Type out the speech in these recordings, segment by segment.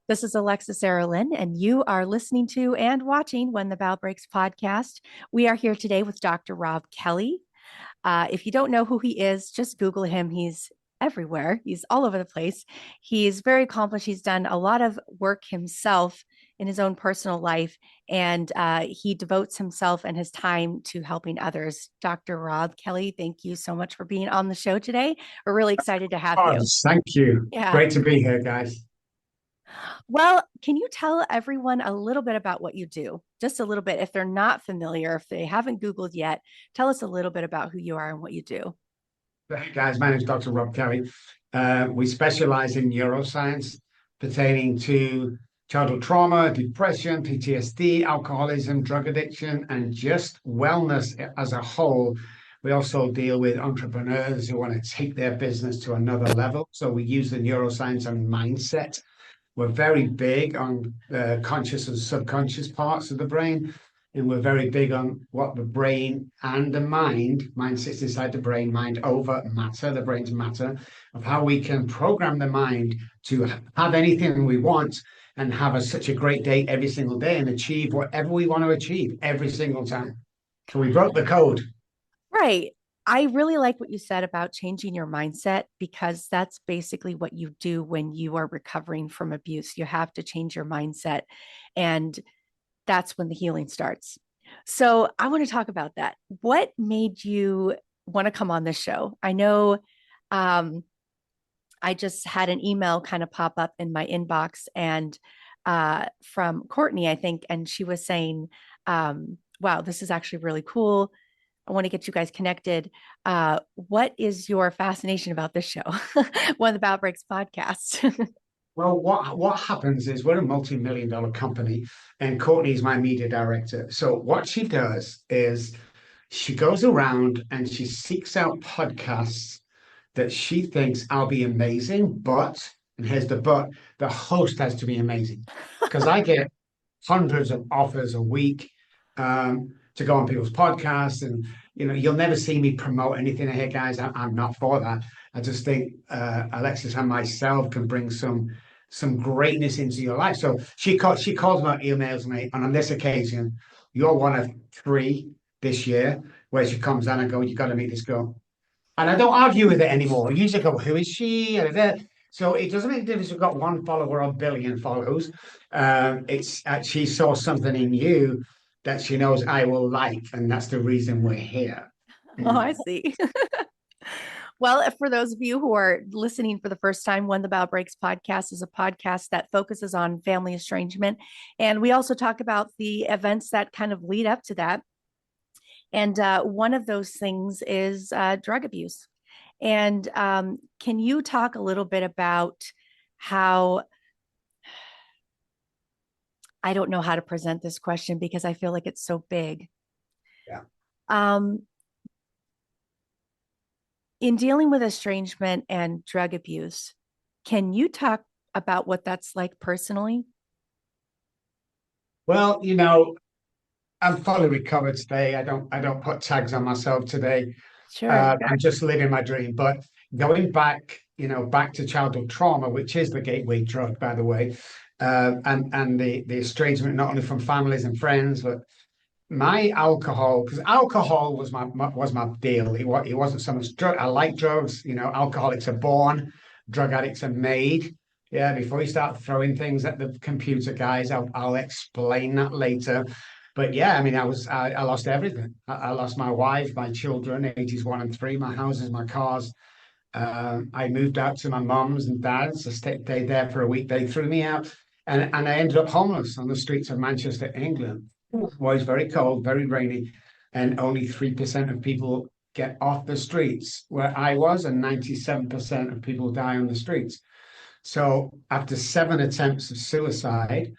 This is Alexis Sarah Lynn, and you are listening to and watching When the Bough Breaks podcast. We are here today with Dr. Robb Kelly. If you don't know who he is, just Google him. He's everywhere, he's all over the place. He's very accomplished. He's done a lot of work himself in his own personal life, and he devotes himself and his time to helping others. Dr. Robb Kelly, thank you so much for being on the show today. We're really excited to have Oh, you. thank you. Yeah. Great to be here, guys. Well, can you tell everyone a little bit about what you do? Just a little bit. If they're not familiar, if they haven't Googled yet, tell us a little bit about who you are and what you do. Hey, guys, my name is Dr. Robb Kelly. We specialize in neuroscience pertaining to childhood trauma, depression, PTSD, alcoholism, drug addiction, and just wellness as a whole. We also deal with entrepreneurs who want to take their business to another level. So we use the neuroscience and mindset. We're very big on the conscious and subconscious parts of the brain, and we're very big on what the brain and the mind sits inside the brain, mind over matter, the brain's matter, of how we can program the mind to have anything we want and have such a great day every single day and achieve whatever we want to achieve every single time. So we broke the code. Right. I really like what you said about changing your mindset because that's basically what you do when you are recovering from abuse. You have to change your mindset, and that's when the healing starts. So, I want to talk about that. What made you want to come on this show? I know um, I just had an email kind of pop up in my inbox and from Courtney, I think, and she was saying, wow, this is actually really cool. I want to get you guys connected. What is your fascination about this show? One of the Bough Breaks podcast. Well, what happens is we're a multi-million dollar company, and Courtney's my media director. So what she does is she goes around and she seeks out podcasts that she thinks I'll be amazing, and here's the but, the host has to be amazing. Because I get hundreds of offers a week to go on people's podcasts, and you'll never see me promote anything here, guys. I'm not for that. I just think Alexis and myself can bring some greatness into your life. So she calls me, emails me, and on this occasion, you're one of three this year where she comes down and go, you got to meet this girl. And I don't argue with it anymore. I usually go, who is she? So it doesn't make a difference if you've got one follower or a billion follows. It's she saw something in you that she knows I will like, and that's the reason we're here. Oh, Mm. I see. Well, for those of you who are listening for the first time, When the Bow Breaks podcast is a podcast that focuses on family estrangement. And we also talk about the events that kind of lead up to that. And one of those things is drug abuse. And can you talk a little bit about how, I don't know how to present this question because I feel like it's so big. Yeah. Um, in dealing with estrangement and drug abuse, can you talk about what that's like personally? Well, I'm fully recovered today. I don't put tags on myself today. Sure. I'm just living my dream. But going back, back to childhood trauma, which is the gateway drug, by the way, and the estrangement not only from families and friends, but my alcohol, because alcohol was my deal. It wasn't so much drug. I like drugs. Alcoholics are born, drug addicts are made. Yeah, before you start throwing things at the computer, guys, I'll explain that later. But yeah, I mean, I lost everything. I lost my wife, my children, ages 1 and 3, my houses, my cars. I moved out to my mum's and dad's. I stayed there for a week. They threw me out, and I ended up homeless on the streets of Manchester, England. Well, it's very cold, very rainy, and only 3% of people get off the streets where I was, and 97% of people die on the streets. So after 7 attempts of suicide,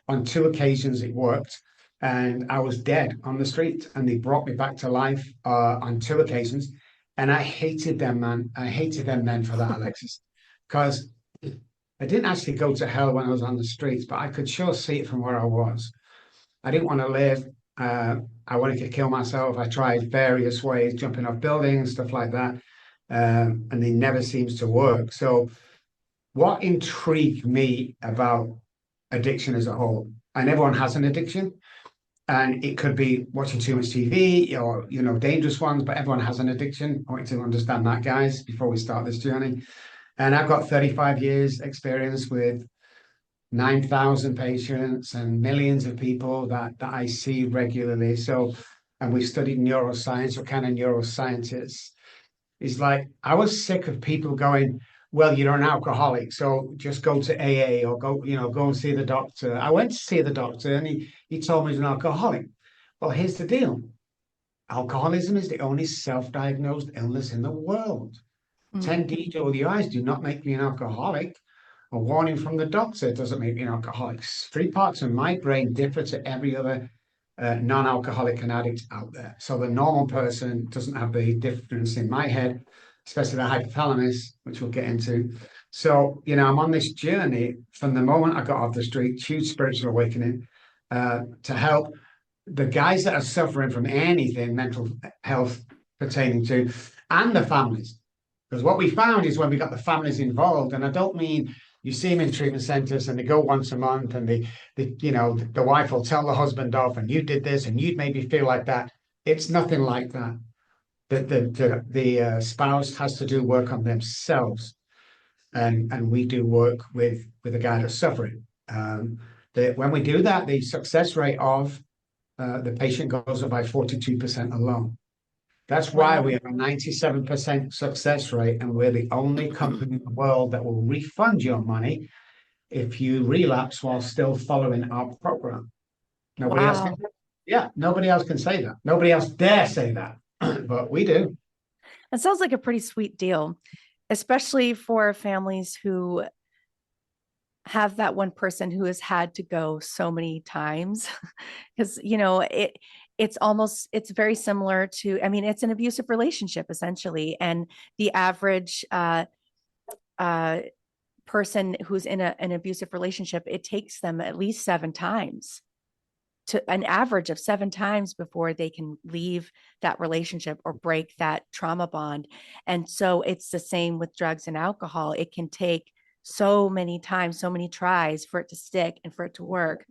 on 2 occasions it worked, and I was dead on the street, and they brought me back to life on 2 occasions. And I hated them, man. I hated them then for that, Alexis, because I didn't actually go to hell when I was on the streets, but I could sure see it from where I was. I didn't want to live. I wanted to kill myself. I tried various ways, jumping off buildings, stuff like that, and it never seems to work. So what intrigued me about addiction as a whole. And everyone has an addiction. And it could be watching too much TV or, dangerous ones, but everyone has an addiction. I want you to understand that, guys, before we start this journey. And I've got 35 years experience with 9,000 patients and millions of people that I see regularly. So, and we studied neuroscience. What kind of neuroscientists? Is like, I was sick of people going, well, you're an alcoholic, so just go to AA or go and see the doctor. I went to see the doctor and he told me he's an alcoholic. Well, here's the deal. Alcoholism is the only self-diagnosed illness in the world. Mm. 10 DWIs do not make me an alcoholic. A warning from the doctor doesn't make me an alcoholic. 3 parts of my brain differ to every other non-alcoholic and addict out there. So the normal person doesn't have the difference in my head, especially the hypothalamus, which we'll get into. So, I'm on this journey from the moment I got off the street, huge spiritual awakening, to help the guys that are suffering from anything mental health pertaining to, and the families. Because what we found is when we got the families involved, and I don't mean you see them in treatment centers and they go once a month and the wife will tell the husband off and you did this and you'd made me feel like that. It's nothing like that. The spouse has to do work on themselves, and we do work with the guy that's suffering. When we do that, the success rate of the patient goes up by 42% alone. That's why we Wow. have a 97% success rate, and we're the only company in the world that will refund your money if you relapse while still following our program. Nobody else can, Wow. yeah, nobody else can say that. Nobody else dare say that, but we do. That sounds like a pretty sweet deal, especially for families who have that one person who has had to go so many times. Because, it's very similar to, I mean, it's an abusive relationship essentially. And the average uh, person who's in an abusive relationship, it takes them at least 7 times, to an average of 7 times before they can leave that relationship or break that trauma bond. And so it's the same with drugs and alcohol. It can take so many times, so many tries for it to stick and for it to work.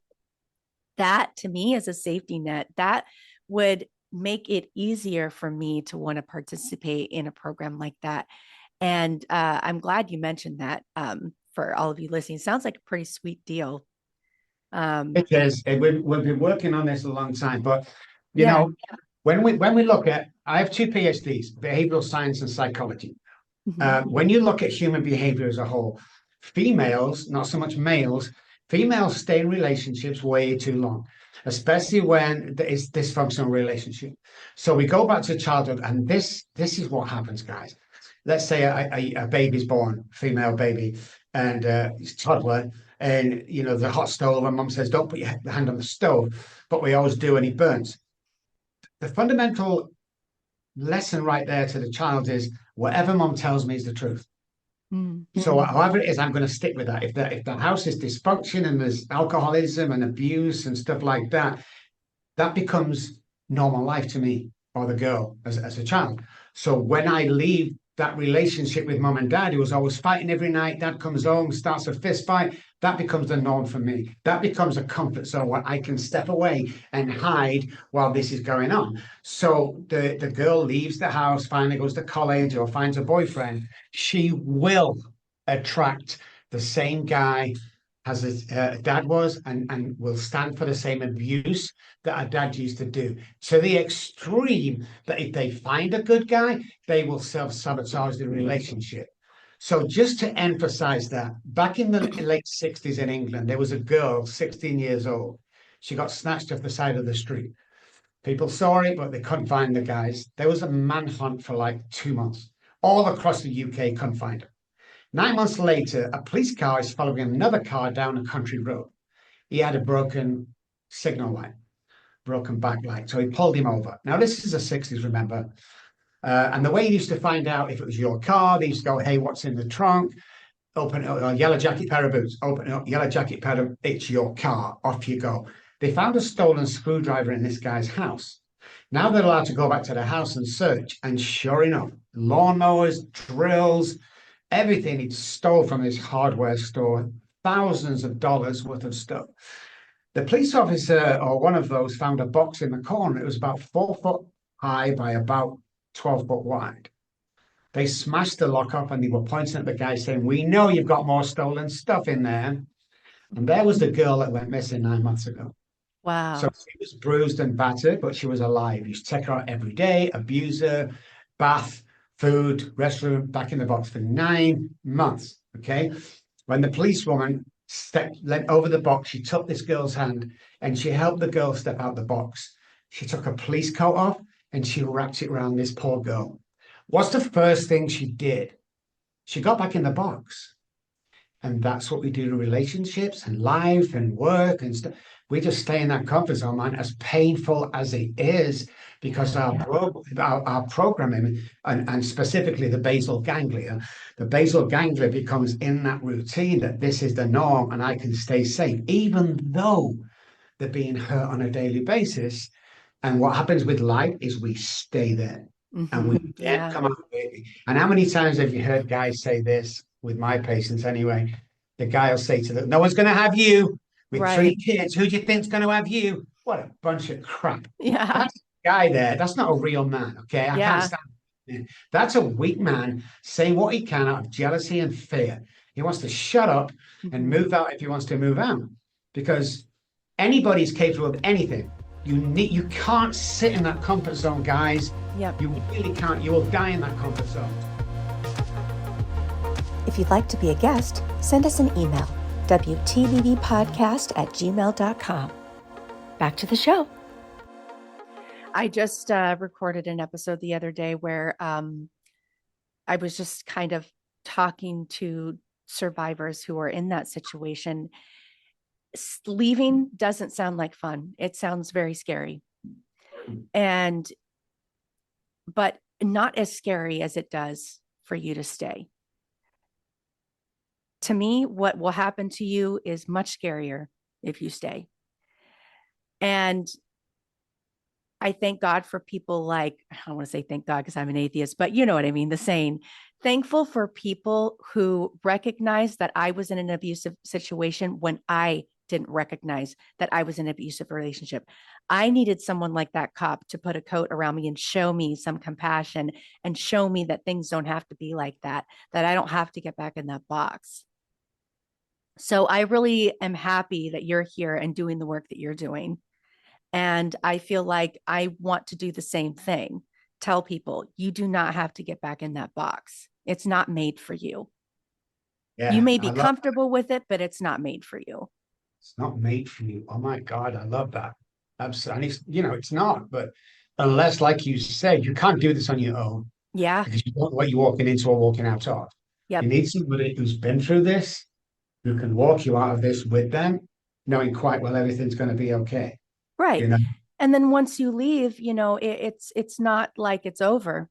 That to me is a safety net. That would make it easier for me to want to participate in a program like that. And I'm glad you mentioned that, for all of you listening. Sounds like a pretty sweet deal. Um, It is. We've been working on this a long time, but you yeah. know, when we look at, I have two PhDs, behavioral science and psychology. Mhm. When you look at human behavior as a whole, females, not so much males, females stay in relationships way too long, especially when there is dysfunctional relationship. So we go back to childhood, and this is what happens, guys. Let's say a baby's born, female baby, and it's toddler, and the hot stove, and mum says, "Don't put your hand on the stove," but we always do, and he burns. The fundamental lesson right there to the child is whatever mom tells me is the truth. Mm. So however it is, I'm going to stick with that. If the house is dysfunction and there's alcoholism and abuse and stuff like that, that becomes normal life to me or the girl as a child. So when I leave that relationship with mom and dad, who was always fighting every night, dad comes home, starts a fist fight, that becomes the norm for me. That becomes a comfort zone where I can step away and hide while this is going on. So the girl leaves the house, finally goes to college or finds a boyfriend. She will attract the same guy as his dad was, and will stand for the same abuse that a dad used to do, to the extreme that if they find a good guy, they will self-sabotage the relationship. So just to emphasize that, back in the late 60s in England, there was a girl, 16 years old. She got snatched off the side of the street. People saw it, but they couldn't find the guys. There was a manhunt for like 2 months. All across the UK couldn't find her. 9 months later, a police car is following another car down a country road. He had a broken signal light, broken backlight. So he pulled him over. Now, this is the 60s, remember? And the way you used to find out if it was your car, they used to go, "Hey, what's in the trunk?" Open it up, a yellow jacket, pair of boots. Open it up, yellow jacket, pair of, it's your car. Off you go. They found a stolen screwdriver in this guy's house. Now they're allowed to go back to the house and search. And sure enough, lawnmowers, drills, everything he'd stole from his hardware store, thousands of dollars worth of stuff. The police officer, or one of those, found a box in the corner. It was about 4 foot high by about 12 foot wide. They smashed the lock up and they were pointing at the guy saying, "We know you've got more stolen stuff in there." And there was the girl that went missing 9 months ago. So Wow. she was bruised and battered, but she was alive. You should check her out every day, abuse her, bath, food, restroom, back in the box for 9 months. Okay. When the policewoman leant over the box, she took this girl's hand and she helped the girl step out the box. She took a police coat off and she wrapped it around this poor girl. What's the first thing she did? She got back in the box. And that's what we do in relationships and life and work and stuff. We just stay in that comfort zone, man, as painful as it is, because our programming and specifically the basal ganglia becomes in that routine that this is the norm and I can stay safe, even though they're being hurt on a daily basis. And what happens with life is we stay there and we can't Yeah. come out of it. And how many times have you heard guys say this with my patients anyway? The guy will say to them, "No one's going to have you with three Right. kids. Who do you think's going to have you?" What a bunch of crap. Yeah. That's a guy there. That's not a real man. Okay. I can't Yeah. stand it. That's a weak man saying what he can out of jealousy and fear. He wants to shut up and Mhm. move out if he wants to move out because anybody's capable of anything. You can't sit in that comfort zone, guys. Yep. You really can't. You will die in that comfort zone. If you'd like to be a guest, send us an email, wtbbpodcast@gmail.com. Back to the show. I just recorded an episode the other day where I was just kind of talking to survivors who are in that situation. Leaving doesn't sound like fun. It sounds very scary. But not as scary as it does for you to stay. To me, what will happen to you is much scarier if you stay. And I thank God for people like, I don't want to say thank God because I'm an atheist, but you know what I mean, the saying, thankful for people who recognize that I was in an abusive situation when I didn't recognize that I was in an abusive relationship. I needed someone like that cop to put a coat around me and show me some compassion and show me that things don't have to be like that I don't have to get back in that box. So I really am happy that you're here and doing the work that you're doing. And I feel like I want to do the same thing. Tell people you do not have to get back in that box. It's not made for you. You Yeah, may I be love comfortable with it, but it's not made for you. It's not made for you. Oh my God, I love that. Absolutely. And it's not, but unless, like you said, you can't do this on your own Yeah. because you don't know what you're walking into or walking out of. You Yep. need somebody who's been through this, who can walk you out of this with them, knowing quite well everything's going to be okay. Right. You know? And then once you leave, it's not like it's over.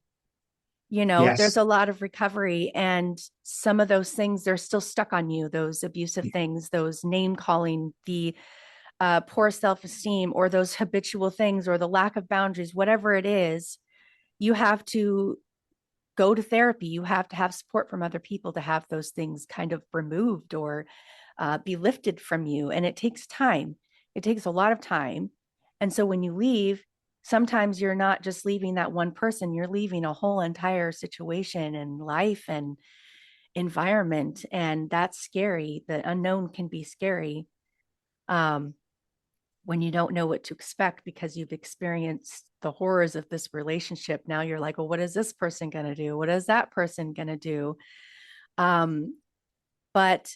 There's Yes. a lot of recovery, and some of those things, they're still stuck on you, those abusive things, those name calling, the poor self-esteem, or those habitual things, or the lack of boundaries, whatever it is. You have to go to therapy. You have to have support from other people to have those things kind of removed or be lifted from you. And it takes time. It takes a lot of time. And so when you leave, sometimes you're not just leaving that one person, you're leaving a whole entire situation and life and environment. And that's scary. The unknown can be scary when you don't know what to expect because you've experienced the horrors of this relationship. Now you're like, well, what is this person going to do? What is that person going to do? But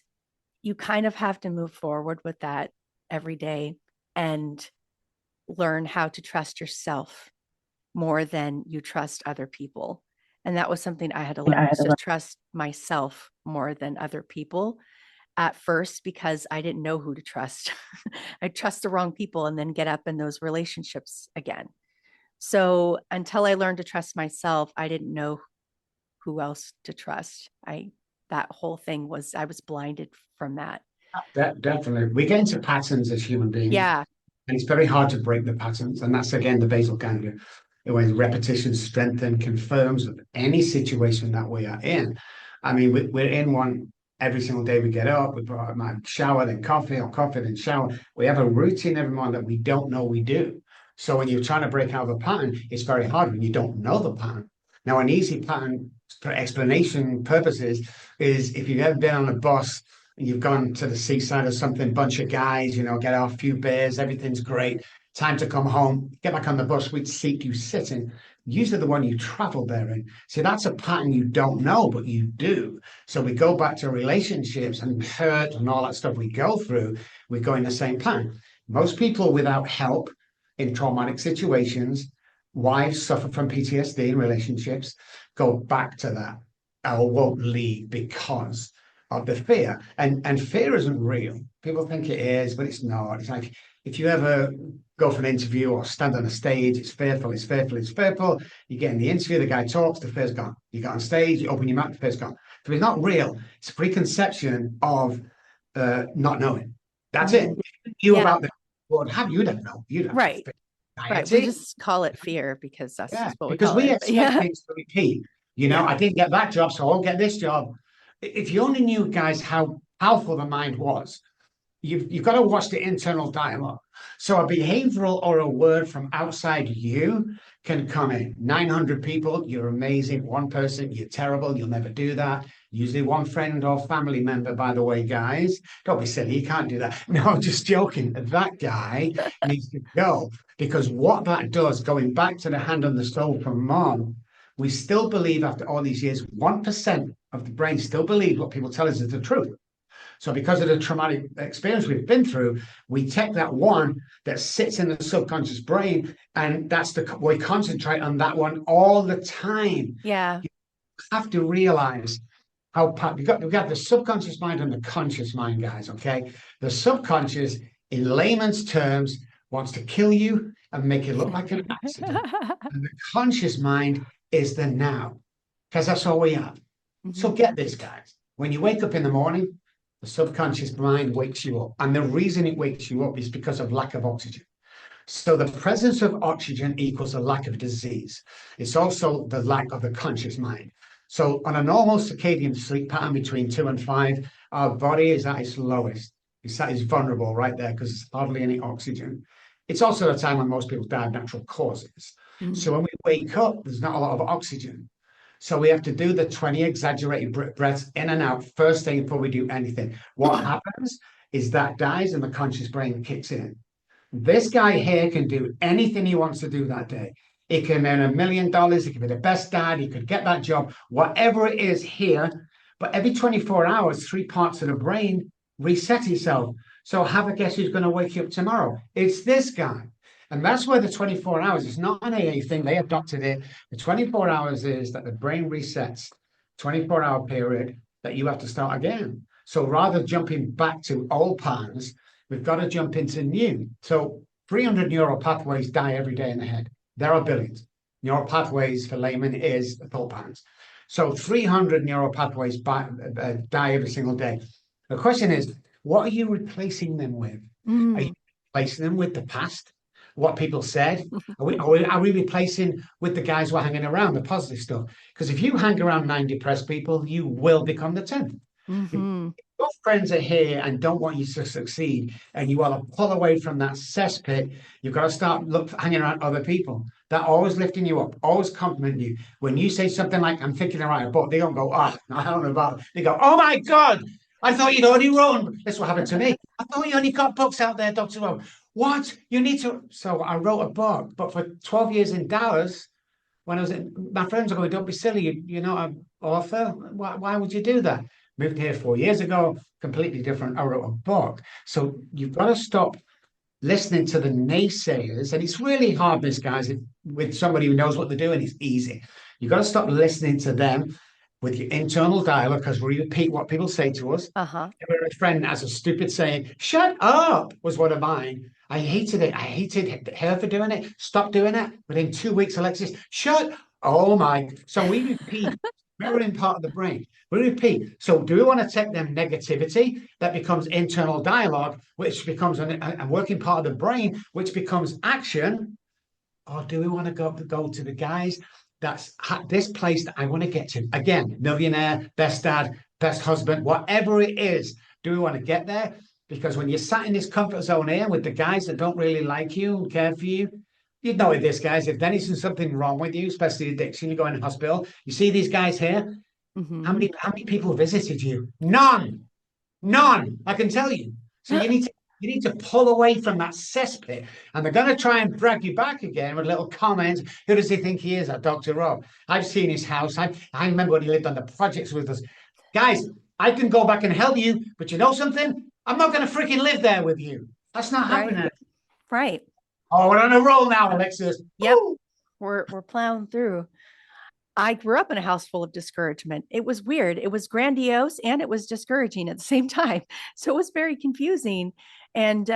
you kind of have to move forward with that every day and learn how to trust yourself more than you trust other people. And that was something I had to learn, was to trust myself more than other people at first, because I didn't know who to trust. I trust the wrong people and then get up in those relationships again. So until I learned to trust myself, I didn't know who else to trust. That whole thing was, I was blinded from that. Definitely. We get into patterns as human beings, Yeah. and it's very hard to break the patterns. And that's, again, the basal ganglia. When repetition strengthens, confirms of any situation that we are in. I mean, we're in one Every single day we get up, we might shower, then coffee, or coffee, then shower. We have a routine every morning that we don't know we do. So when you're trying to break out of a pattern, it's very hard when you don't know the pattern. Now, an easy pattern for explanation purposes is if you've ever been on a bus and you've gone to the seaside or something, bunch of guys, get off, a few beers, everything's great. Time to come home, get back on the bus, which seat you sit in, usually the one you travel there in. See, that's a pattern you don't know, but you do. So we go back to relationships and hurt and all that stuff we go through, we go in the same pattern. Most people without help in traumatic situations, wives suffer from PTSD in relationships, go back to that or won't leave because of the fear. And fear isn't real. People think it is, but it's not. It's like if you ever go for an interview or stand on a stage, it's fearful, it's fearful, it's fearful. You get in the interview, the guy talks, the fear's gone. You get on stage, you open your mouth, the fear's gone. So it's not real. It's a preconception of not knowing. That's it. You about the Lord, have you don't know. You don't right. Right. We just call it fear because that's just what we call it. Because we expect things to repeat. I didn't get that job, so I'll get this job. If you only knew, guys, how powerful the mind was, you've got to watch the internal dialogue. So a behavioral or a word from outside you can come in. 900 people, you're amazing. One person, you're terrible. You'll never do that. Usually one friend or family member, by the way, guys. Don't be silly. You can't do that. No, I'm just joking. That guy needs to go, because what that does, going back to the hand on the stove from Mom, we still believe after all these years, 1% of the brain still believes what people tell us is the truth. So because of the traumatic experience we've been through, we take that one that sits in the subconscious brain, and we concentrate on that one all the time. Yeah. You have to realize how we've got the subconscious mind and the conscious mind, guys, okay? The subconscious, in layman's terms, wants to kill you and make it look like an accident. And the conscious mind is the now, because that's all we have. Mm-hmm. So get this, guys. When you wake up in the morning, the subconscious mind wakes you up. And the reason it wakes you up is because of lack of oxygen. So the presence of oxygen equals a lack of disease. It's also the lack of the conscious mind. So on a normal circadian sleep pattern between 2 and 5, our body is at its lowest. It's vulnerable right there because there's hardly any oxygen. It's also a time when most people die of natural causes. Mm-hmm. So when we wake up, there's not a lot of oxygen. So we have to do the 20 exaggerated breaths in and out first thing before we do anything. What happens is that dies and the conscious brain kicks in. This guy here can do anything he wants to do that day. He can earn $1 million. He can be the best dad. He could get that job, whatever it is here. But every 24 hours, 3 parts of the brain reset itself. So have a guess who's going to wake you up tomorrow? It's this guy. And that's where the 24 hours is not an AA thing. They adopted it. The 24 hours is that the brain resets, 24-hour period that you have to start again. So rather than jumping back to old patterns, we've got to jump into new. So 300 neural pathways die every day in the head. There are billions. Neural pathways for layman is thought patterns. So 300 neural pathways die every single day. The question is, what are you replacing them with? Are you replacing them with the past? What people said? Are we replacing with the guys who are hanging around, the positive stuff? Because if you hang around 9 depressed people, you will become the 10th. Mm-hmm. If your friends are here and don't want you to succeed, and you want to pull away from that cesspit, you've got to start hanging around other people that are always lifting you up, always complimenting you. When you say something like, I'm thinking of writing a book, they don't go, I don't know about it. They go, oh my God, I thought you'd already written. That's what happened to me. I thought you only got books out there, Dr. Robb. What? You need to. So I wrote a book, but for 12 years in Dallas, when I was my friends were going, don't be silly. You're not an author. Why would you do that? Moved here 4 years ago, completely different. I wrote a book. So you've got to stop listening to the naysayers. And it's really hard, this guys, with somebody who knows what they're doing. It's easy. You've got to stop listening to them with your internal dialogue, because we repeat what people say to us. Uh-huh. A friend has a stupid saying, shut up, was one of mine. I hated it. I hated her for doing it. Stop doing it. Within 2 weeks, Alexis, shut. Oh my. So we repeat, mirroring part of the brain. We repeat. So do we want to take them negativity that becomes internal dialogue, which becomes a working part of the brain, which becomes action? Or do we want to go to the guys? That's this place that I want to get to. Again, millionaire, best dad, best husband, whatever it is. Do we want to get there? Because when you're sat in this comfort zone here with the guys that don't really like you and care for you, you'd know with this, guys. If there's something wrong with you, especially addiction, you go in the hospital. You see these guys here. Mm-hmm. How many people visited you? None. None. I can tell you. So you need to pull away from that cesspit, and they're going to try and drag you back again with little comments. Who does he think he is? That Dr. Robb. I've seen his house. I remember when he lived on the projects with us. Guys, I can go back and help you, but you know something? I'm not going to freaking live there with you. That's not happening. Right. Oh, we're on a roll now, Alexis. Yep. Woo! We're plowing through. I grew up in a house full of discouragement. It was weird. It was grandiose and it was discouraging at the same time. So it was very confusing. And,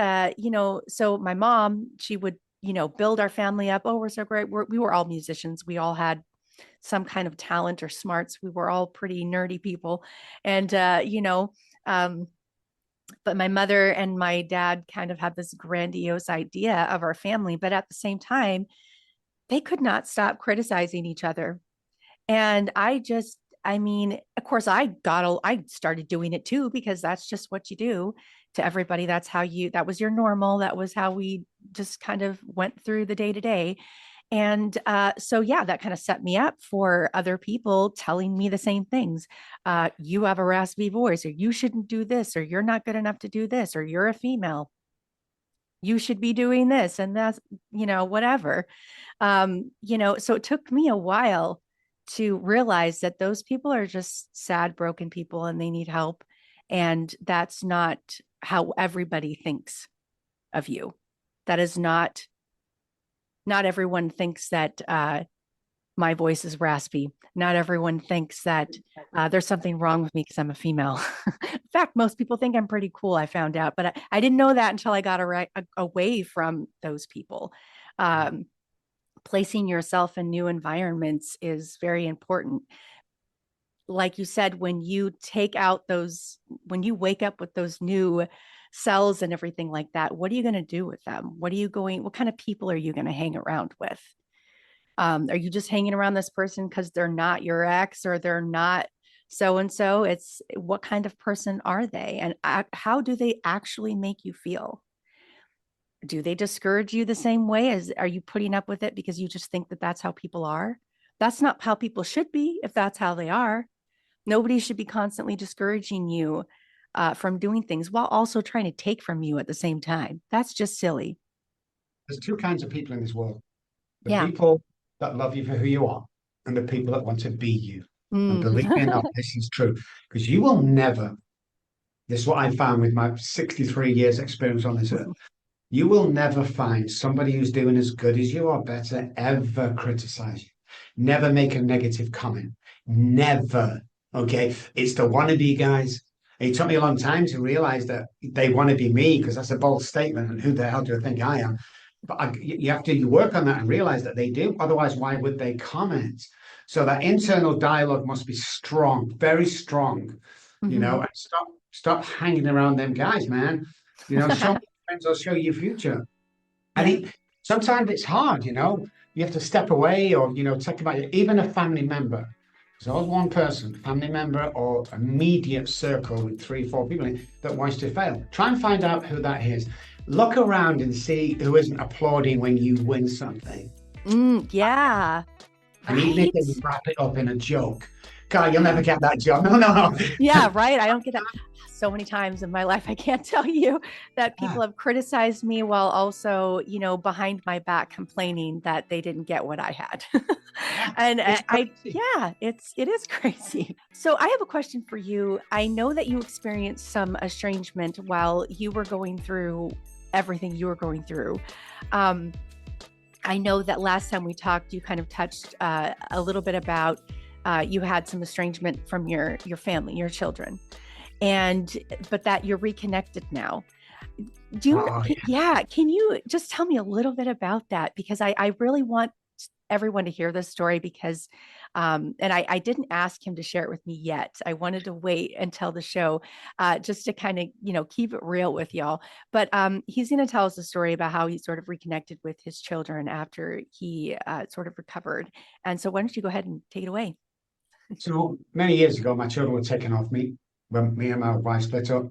so my mom, she would, build our family up. Oh, we're so great. We were all musicians. We all had some kind of talent or smarts. We were all pretty nerdy people. And, but my mother and my dad kind of had this grandiose idea of our family. But at the same time, they could not stop criticizing each other. And of course, I started doing it too, because that's just what you do to everybody. That was your normal. That was how we just kind of went through the day to day. And so, yeah, that kind of set me up for other people telling me the same things. You have a raspy voice, or you shouldn't do this, or you're not good enough to do this, or you're a female. You should be doing this. And that's, whatever. So it took me a while to realize that those people are just sad, broken people and they need help. And that's not how everybody thinks of you. That is not everyone thinks that my voice is raspy. Not everyone thinks that there's something wrong with me because I'm a female. In fact, most people think I'm pretty cool, I found out, but I didn't know that until I got away from those people. Placing yourself in new environments is very important. Like you said, when you wake up with those new cells and everything like that, what are you going to do with them? What kind of people are you going to hang around with? Are you just hanging around this person because they're not your ex or they're not so-and-so? It's what kind of person are they? And how do they actually make you feel? Do they discourage you the same way? Are you putting up with it because you just think that that's how people are? That's not how people should be if that's how they are. Nobody should be constantly discouraging you from doing things while also trying to take from you at the same time. That's just silly. There's two kinds of people in this world. The Yeah. people that love you for who you are and the people that want to be you. And believe me or not, this is true. Because you will never, this is what I found with my 63 years experience on this earth, you will never find somebody who's doing as good as you or better ever criticize you. Never make a negative comment. Never. Okay. It's the wannabe guys. It took me a long time to realize that they want to be me, because that's a bold statement. And who the hell do I think I am? But you have to work on that and realize that they do. Otherwise, why would they comment? So that internal dialogue must be strong, very strong, and stop hanging around them guys, man. Show me friends will show you future. And sometimes it's hard, you have to step away or, talk about it. Even a family member. There's always one person, family member or immediate circle with 3-4 people that wants to fail. Try and find out who that is. Look around and see who isn't applauding when you win something. Yeah. And even if they wrap it up in a joke. God, you'll never get that joke. No. Yeah, right. I don't get that. So many times in my life, I can't tell you that people have criticized me while also, behind my back complaining that they didn't get what I had. And it is crazy. So I have a question for you. I know that you experienced some estrangement while you were going through everything you were going through. I know that last time we talked, you kind of touched a little bit about you had some estrangement from your family, your children. But that you're reconnected now. Can you just tell me a little bit about that? Because I really want everyone to hear this story because, and I didn't ask him to share it with me yet. I wanted to wait until the show, just to kind of, keep it real with y'all. But he's going to tell us a story about how he sort of reconnected with his children after he sort of recovered. And so why don't you go ahead and take it away? So many years ago, my children were taken off me when me and my wife split up.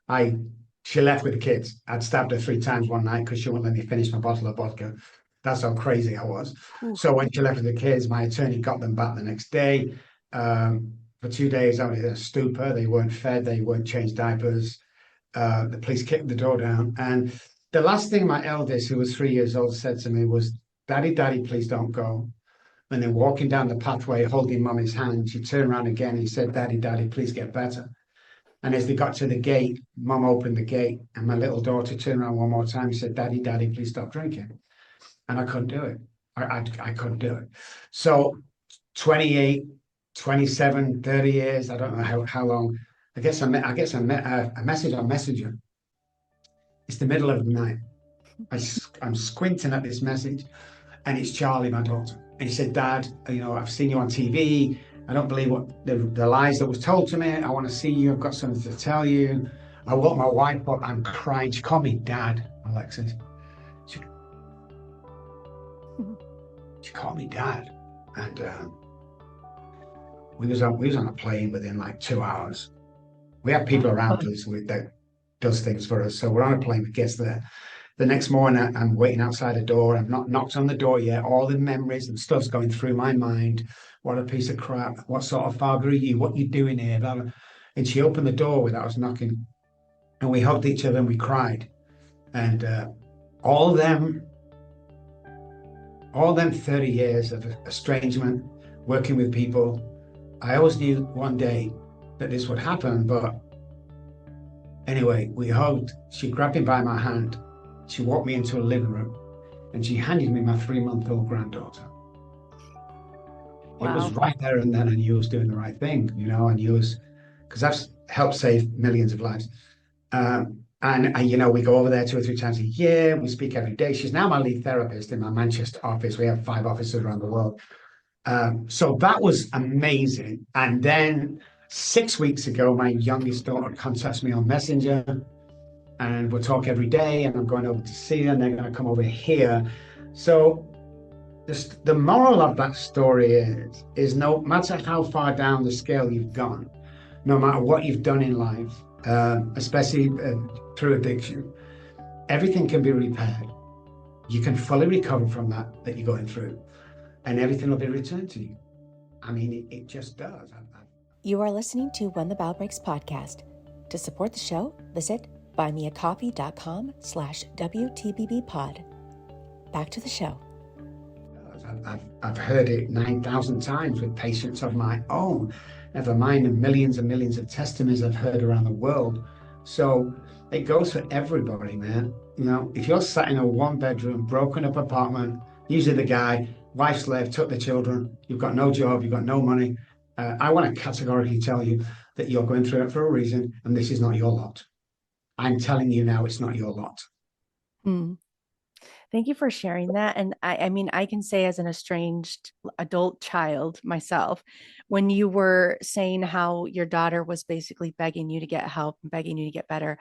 I She left with the kids. I'd stabbed her 3 times one night because she wouldn't let me finish my bottle of vodka. That's how crazy I was. Ooh. So when she left with the kids, my attorney got them back the next day. For 2 days, I was in a stupor. They weren't fed. They weren't changed diapers. The police kicked the door down. And the last thing my eldest, who was 3 years old, said to me was, "Daddy, Daddy, please don't go." And then walking down the pathway, holding Mummy's hand, she turned around again and he said, "Daddy, Daddy, please get better." And as they got to the gate, Mum opened the gate, and my little daughter turned around one more time and said, "Daddy, Daddy, please stop drinking." And I couldn't do it. I couldn't do it. So 28, 27, 30 years, I don't know how long. I guess I met a message on Messenger. It's the middle of the night. I'm squinting at this message, and it's Charlie, my daughter. And he said, "Dad, I've seen you on TV. I don't believe what the lies that was told to me. I want to see you. I've got something to tell you." I woke my wife up. I'm crying. She called me Dad, Alexis. She called me Dad. And we was on a plane within like 2 hours. We have people around us that does things for us. So we're on a plane that gets there. The next morning, I'm waiting outside the door. I've not knocked on the door yet. All the memories and stuff's going through my mind. What a piece of crap. What sort of father are you? What are you doing here? Blah, blah. And she opened the door without us knocking. And we hugged each other and we cried. And all them 30 years of estrangement, working with people, I always knew one day that this would happen. But anyway, we hugged. She grabbed me by my hand. She walked me into a living room and she handed me my 3-month-old granddaughter. Wow. It was right there and then I knew I was doing the right thing, I knew because I've helped save millions of lives. And we go over there 2 or 3 times a year. We speak every day. She's now my lead therapist in my Manchester office. We have 5 offices around the world. So that was amazing. And then 6 weeks ago, my youngest daughter contacts me on Messenger. And we'll talk every day, and I'm going over to see them. They're going to come over here. So the moral of that story is no matter how far down the scale you've gone, no matter what you've done in life, especially through addiction, everything can be repaired. You can fully recover from that you're going through, and everything will be returned to you. I mean, it just does. You are listening to When the Bough Breaks Podcast. To support the show, visit buymeacoffee.com/WTBBpod. Back to the show. I've heard it 9,000 times with patients of my own, never mind the millions and millions of testimonies I've heard around the world. So it goes for everybody, man. If you're sat in a 1-bedroom, broken up apartment, usually the guy, wife's left, took the children, you've got no job, you've got no money, I want to categorically tell you that you're going through it for a reason, and this is not your lot. I'm telling you now, it's not your lot. Thank you for sharing that. And I mean, I can say as an estranged adult child myself, when you were saying how your daughter was basically begging you to get help and begging you to get better,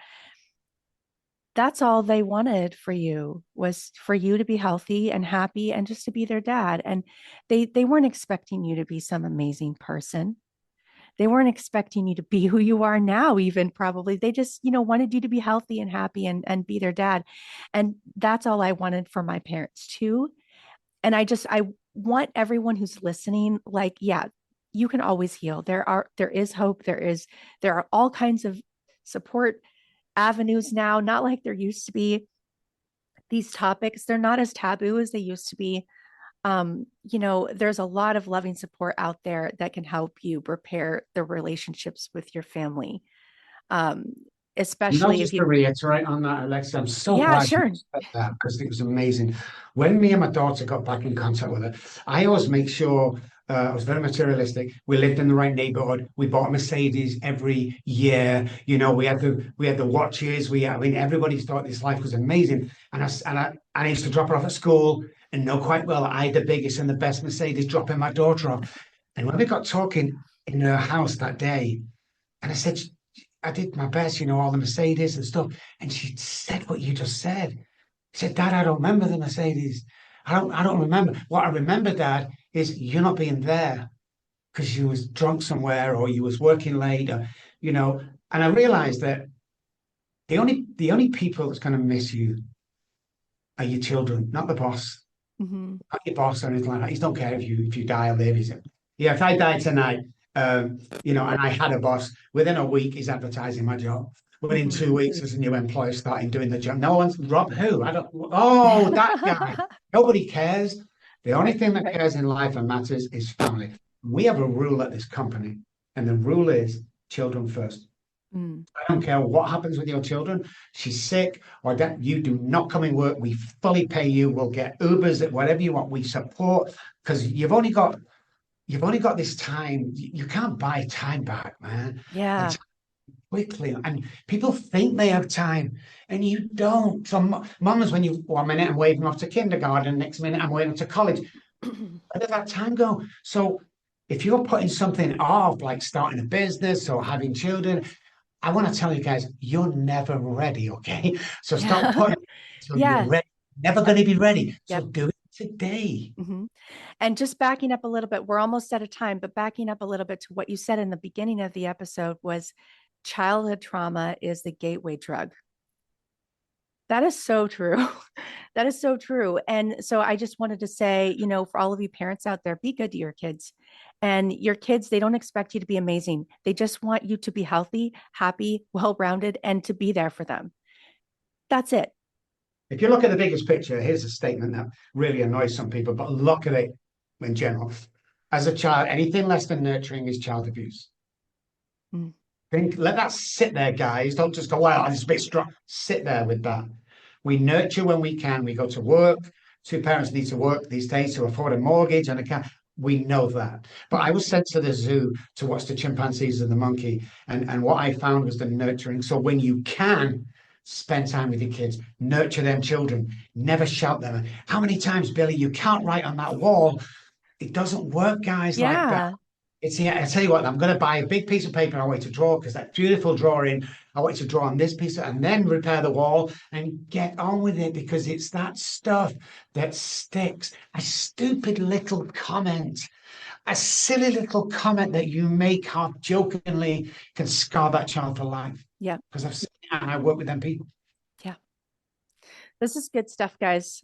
that's all they wanted for you, was for you to be healthy and happy and just to be their dad. And they weren't expecting you to be some amazing person. They weren't expecting you to be who you are now, even probably. They just, wanted you to be healthy and happy and be their dad. And that's all I wanted for my parents too. And I want everyone who's listening, like, yeah, you can always heal. There is hope. There are all kinds of support avenues now, not like there used to be. These topics, they're not as taboo as they used to be. There's a lot of loving support out there that can help you repair the relationships with your family. Especially just to reiterate on that, Alexa, I'm so glad sure. you said that, because it was amazing. When me and my daughter got back in contact with her, I always make sure I was very materialistic. We lived in the right neighborhood. We bought a Mercedes every year. We had the watches. Everybody thought this life was amazing. And I used to drop her off at school and know quite well I had the biggest and the best Mercedes, dropping my daughter off. And when we got talking in her house that day, and I said, I did my best, all the Mercedes and stuff. And she said what you just said. She said, "Dad, I don't remember the Mercedes. I don't remember. What I remember, Dad, is you not being there. because you was drunk somewhere or you was working late, or, and I realized that the only people that's going to miss you are your children, not the boss, Mm-hmm. not your boss or anything like that. He don't care if you die or live. He said, yeah, if I die tonight, and I had a boss, within a week he's advertising my job. Within Mm-hmm. 2 weeks, there's a new employee starting doing the job. No one's Rob who? I don't. Oh, that guy. Nobody cares. The only thing that Right. cares in life and matters is family. We have a rule at this company, and the rule is children first. Mm. I don't care what happens with your children. She's sick or that you do not come in work. We fully pay you. We'll get Ubers, whatever you want. We support because you've only got this time. You can't buy time back, man. And Yeah. time quickly. And people think they have time, and you don't. So, mums, when you 1 minute I'm waving off to kindergarten, next minute I'm waving off to college. Where did that time go? So, if you're putting something off, like starting a business or having children, I want to tell you guys, you're never ready, okay? So stop Yeah. putting it until you're Yeah. ready. Never going to be ready. So Yep. do it today. Mm-hmm. And just backing up a little bit, we're almost out of time, but backing up a little bit to what you said in the beginning of the episode was childhood trauma is the gateway drug. That is so true. That is so true. And so I just wanted to say, for all of you parents out there, be good to your kids. And your kids, they don't expect you to be amazing. They just want you to be healthy, happy, well-rounded, and to be there for them. That's it. If you look at the biggest picture, here's a statement that really annoys some people, but look at it in general. As a child, anything less than nurturing is child abuse. Mm. Let that sit there, guys. Don't just go, well, I'm just a bit strong. Sit there with that. We nurture when we can. We go to work. Two parents need to work these days to afford a mortgage and a car. We know that. But I was sent to the zoo to watch the chimpanzees and the monkey. And what I found was the nurturing. So when you can spend time with your kids, nurture them children, never shout them. How many times, Billy, you can't write on that wall? It doesn't work, guys, like that. Yeah. I tell you what, I'm going to buy a big piece of paper and I want you to draw because that beautiful drawing, I want you to draw on this piece and then repair the wall and get on with it because it's that stuff that sticks. A stupid little comment, a silly little comment that you make half jokingly can scar that child for life. Yeah. Because I've seen it and I work with them people. Yeah. This is good stuff, guys.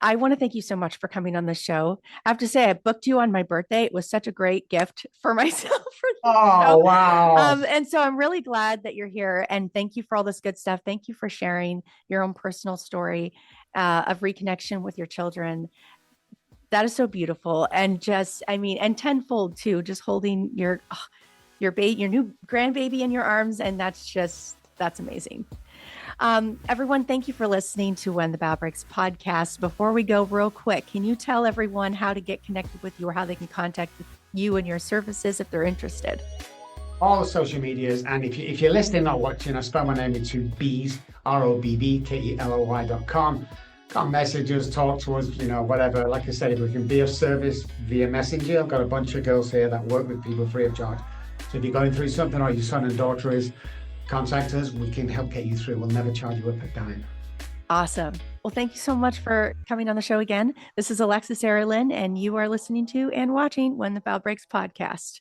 I want to thank you so much for coming on the show. I have to say, I booked you on my birthday. It was such a great gift for myself. Oh, wow. And so I'm really glad that you're here. And thank you for all this good stuff. Thank you for sharing your own personal story of reconnection with your children. That is so beautiful. And and tenfold too, just holding your new grandbaby in your arms. And that's amazing. Everyone, thank you for listening to When the Bough Breaks podcast. Before we go real quick, can you tell everyone how to get connected with you or how they can contact you and your services if they're interested? All the social medias. And if you're listening or watching, I spell my name in two B's, ROBBKELOY.com. Come message us, talk to us, whatever. Like I said, if we can be of service via Messenger, I've got a bunch of girls here that work with people free of charge. So if you're going through something or your son and daughter is, contact us. We can help get you through. We'll never charge you a dime. Awesome. Well, thank you so much for coming on the show again. This is Alexis Erilyn, and you are listening to and watching When the Bough Breaks podcast.